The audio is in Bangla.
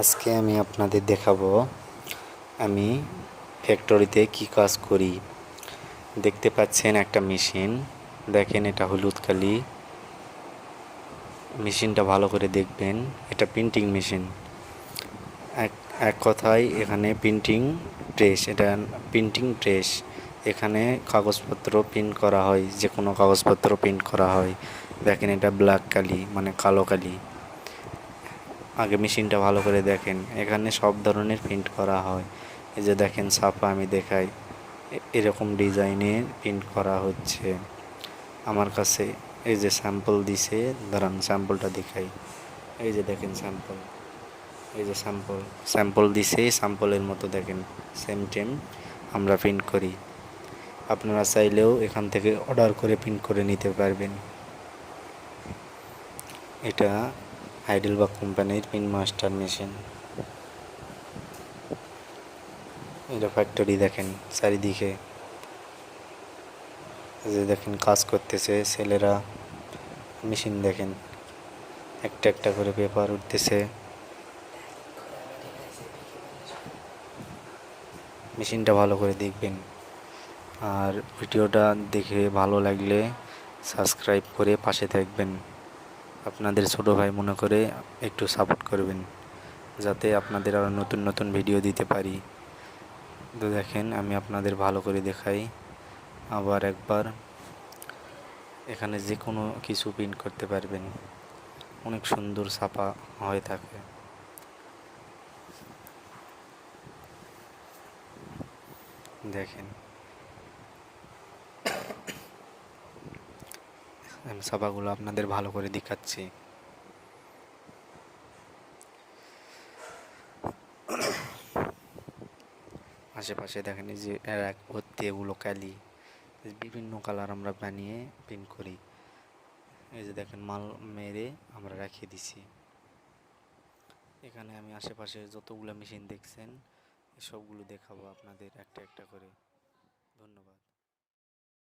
আজকে আমি আপনাদের দেখাবো আমি ফ্যাক্টরিতে কি কাজ করি। দেখতে পাচ্ছেন একটা মেশিন, দেখেন এটা হলুদ কালি। মেশিনটা ভালো করে দেখবেন, এটা প্রিন্টিং মেশিন। এক এক কথায় এখানে প্রিন্টিং প্রেস, এটা প্রিন্টিং প্রেস। এখানে কাগজপত্র প্রিন্ট করা হয়, যে কোনো কাগজপত্র প্রিন্ট করা হয়। দেখেন এটা ব্ল্যাক কালি, মানে কালো কালি। আগে মেশিনটা ভালো করে দেখেন, এখানে সব ধরনের প্রিন্ট করা হয়। এই যে দেখেন ছাপা, আমি দেখাই, এরকম ডিজাইনে প্রিন্ট করা হচ্ছে আমার কাছে। এই যে স্যাম্পল দিছে, দাঁড়ান স্যাম্পলটা দেখাই। এই যে দেখেন স্যাম্পল, এই যে স্যাম্পল দিছে, স্যাম্পলের মতো দেখেন সেম টেম আমরা প্রিন্ট করি। আপনারা চাইলেও এখান থেকে অর্ডার করে প্রিন্ট করে নিতে পারবেন। এটা হাইডেলবার্গ কোম্পানির প্রিন্ট মাস্টার মেশিন। এটা ফ্যাক্টরি, দেখেন চারিদিকে, এই যে দেখেন কাজ করতেছে ছেলেরা। মেশিন দেখেন, একটা একটা করে পেপার উঠতেছে। মেশিনটা ভালো করে দেখবেন, আর ভিডিওটা দেখে ভালো লাগলে সাবস্ক্রাইব করে পাশে থাকবেন। আপনাদের ছোট ভাই মনে করে একটু সাপোর্ট করবেন, যাতে আপনাদের আরও নতুন নতুন ভিডিও দিতে পারি। তো দেখেন আমি আপনাদের ভালো করে দেখাই আবার একবার। এখানে যে কোনো কিছু প্রিন্ট করতে পারবেন, অনেক সুন্দর ছাপা হয়ে থাকে। দেখেন আমি ছাপাগুলো আপনাদের ভালো করে দেখাচ্ছি। আশেপাশে দেখেন এই যে এক ভর্তি এগুলো কালি, বিভিন্ন কালার আমরা বানিয়ে প্রিন্ট করি। এই যে দেখেন মাল মেরে আমরা রেখে দিছি। এখানে আমি আশেপাশে যতগুলো মেশিন দেখছেন সবগুলো দেখাবো আপনাদের একটা একটা করে। ধন্যবাদ।